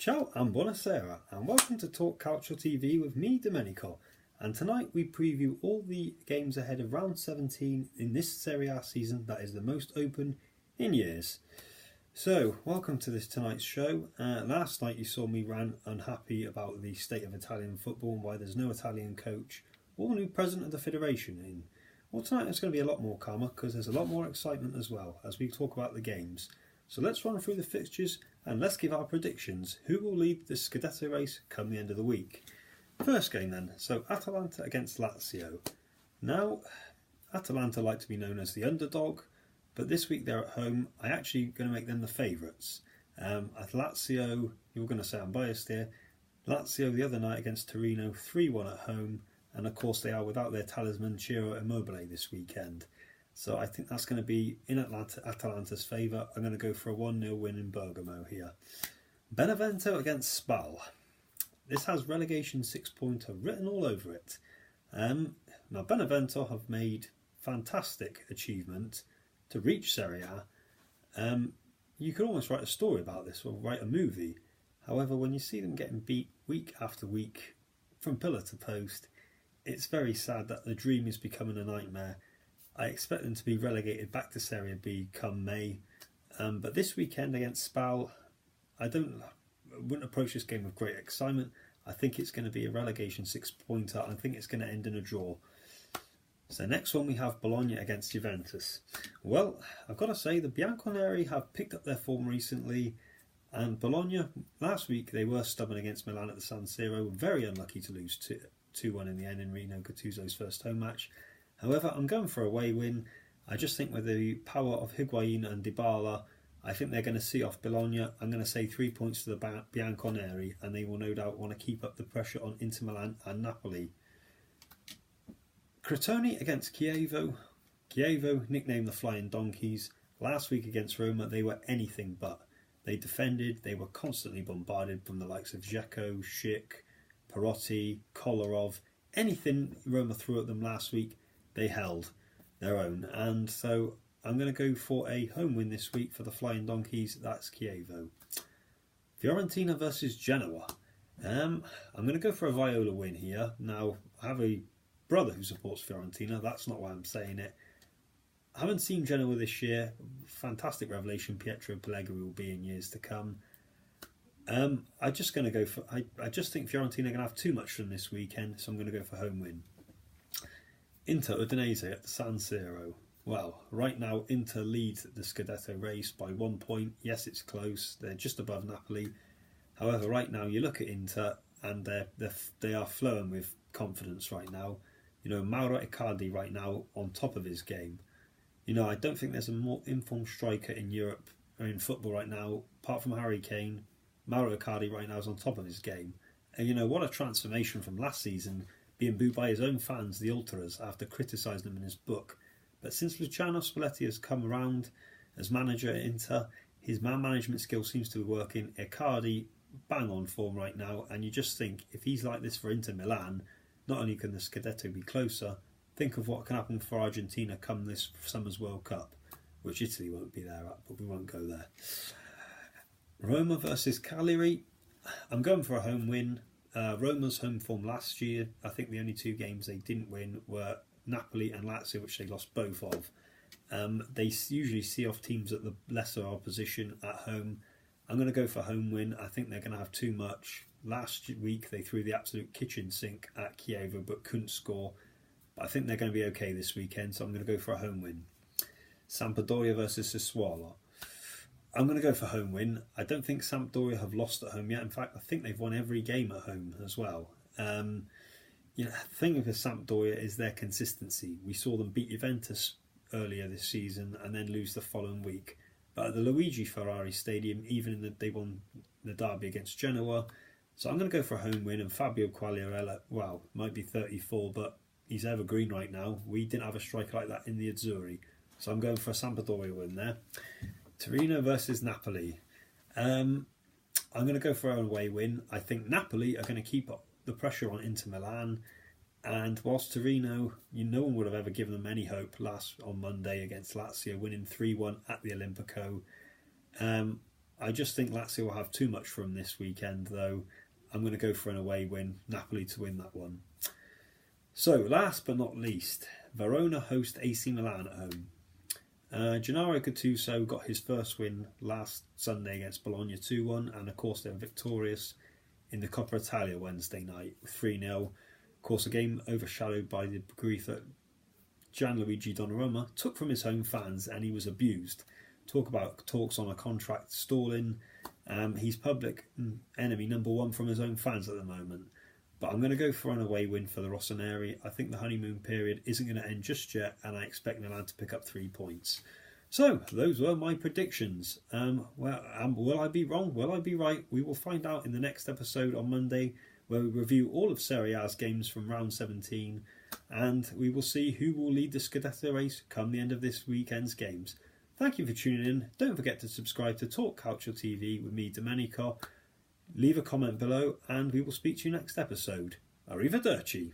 Ciao and buonasera, and welcome to Talk Calcio TV with me, Domenico. And tonight we preview all the games ahead of round 17 in this Serie A season that is the most open in years. So, welcome to this tonight's show. Last night you saw me rant unhappy about the state of Italian football and why there's no Italian coach or new president of the federation in. Well, tonight it's going to be a lot more calmer because there's a lot more excitement as well as we talk about the games. So let's run through the fixtures and let's give our predictions. Who will lead the Scudetto race come the end of the week? First game then, so Atalanta against Lazio. Now, Atalanta like to be known as the underdog, but this week they're at home. I'm actually going to make them the favourites. At Lazio, you're going to say I'm biased here. Lazio the other night against Torino, 3-1 at home, and of course they are without their talisman Ciro Immobile this weekend. So I think that's going to be in Atalanta's favour. I'm going to go for a 1-0 win in Bergamo here. Benevento against Spal. This has relegation 6-pointer written all over it. Now Benevento have made fantastic achievement to reach Serie A. You could almost write a story about this or write a movie. However, when you see them getting beat week after week from pillar to post, it's very sad that the dream is becoming a nightmare. I expect them to be relegated back to Serie B come May. But this weekend against Spal, I wouldn't approach this game with great excitement. I think it's going to be a relegation 6-pointer. I think it's going to end in a draw. So next one we have Bologna against Juventus. Well, I've got to say the Bianconeri have picked up their form recently. And Bologna, last week they were stubborn against Milan at the San Siro. Very unlucky to lose 2-1 in the end in Rino Gattuso's first home match. However, I'm going for a away win. I just think with the power of Higuain and Dybala, I think they're going to see off Bologna. I'm going to say 3 points to the Bianconeri, and they will no doubt want to keep up the pressure on Inter Milan and Napoli. Crotone against Chievo. Chievo, nicknamed the Flying Donkeys. Last week against Roma, they were anything but. They defended, they were constantly bombarded from the likes of Dzeko, Schick, Perotti, Kolarov. Anything Roma threw at them last week, they held their own. And so I'm going to go for a home win this week for the Flying Donkeys. That's Chievo. Fiorentina versus Genoa. I'm going to go for a Viola win here. Now, I have a brother who supports Fiorentina. That's not why I'm saying it. I haven't seen Genoa this year. Fantastic revelation. Pietro Pellegrini will be in years to come. I just think Fiorentina are going to have too much for them this weekend, so I'm going to go for home win. Inter Udinese at the San Siro. Well, right now Inter leads the Scudetto race by 1 point. Yes, it's close. They're just above Napoli. However, right now you look at Inter and they are flowing with confidence right now. You know, Mauro Icardi right now on top of his game. You know, I don't think there's a more informed striker in Europe or in football right now, apart from Harry Kane. Mauro Icardi right now is on top of his game. And you know, what a transformation from last season, being booed by his own fans, the Ultras, after criticising him in his book. But since Luciano Spalletti has come around as manager at Inter, his man management skill seems to be working. Icardi, bang on form right now, and you just think, if he's like this for Inter Milan, not only can the Scudetto be closer, think of what can happen for Argentina come this summer's World Cup, which Italy won't be there at, but we won't go there. Roma versus Cagliari. I'm going for a home win. Roma's home form last year, I think the only two games they didn't win were Napoli and Lazio, which they lost both of. They usually see off teams at the lesser opposition at home. I'm going to go for home win. I think they're going to have too much. Last week they threw the absolute kitchen sink at Chievo but couldn't score. But I think they're going to be okay this weekend, so I'm going to go for a home win. Sampdoria versus Sassuolo. I'm going to go for home win. I don't think Sampdoria have lost at home yet. In fact, I think they've won every game at home as well. You know, the thing with Sampdoria is their consistency. We saw them beat Juventus earlier this season and then lose the following week. But at the Luigi Ferrari Stadium, they won the derby against Genoa. So I'm going to go for a home win. And Fabio Quagliarella, well, might be 34, but he's evergreen right now. We didn't have a striker like that in the Azzurri. So I'm going for a Sampdoria win there. Torino versus Napoli. I'm going to go for an away win. I think Napoli are going to keep up the pressure on Inter Milan. And whilst Torino, no one would have ever given them any hope on Monday against Lazio, winning 3-1 at the Olimpico. I just think Lazio will have too much from this weekend, though. I'm going to go for an away win, Napoli to win that one. So, last but not least, Verona host AC Milan at home. Gennaro Gattuso got his first win last Sunday against Bologna 2-1, and of course they were victorious in the Coppa Italia Wednesday night with 3-0. Of course, a game overshadowed by the grief that Gianluigi Donnarumma took from his home fans, and he was abused. Talk about talks on a contract stalling. He's public enemy number one from his own fans at the moment. But I'm going to go for an away win for the Rossoneri. I think the honeymoon period isn't going to end just yet, and I expect Milan to pick up 3 points. So, those were my predictions. Will I be wrong? Will I be right? We will find out in the next episode on Monday, where we review all of Serie A's games from round 17, and we will see who will lead the Scudetto race come the end of this weekend's games. Thank you for tuning in. Don't forget to subscribe to Talk Calcio TV with me, Domenico. Leave a comment below, and we will speak to you next episode. Arrivederci.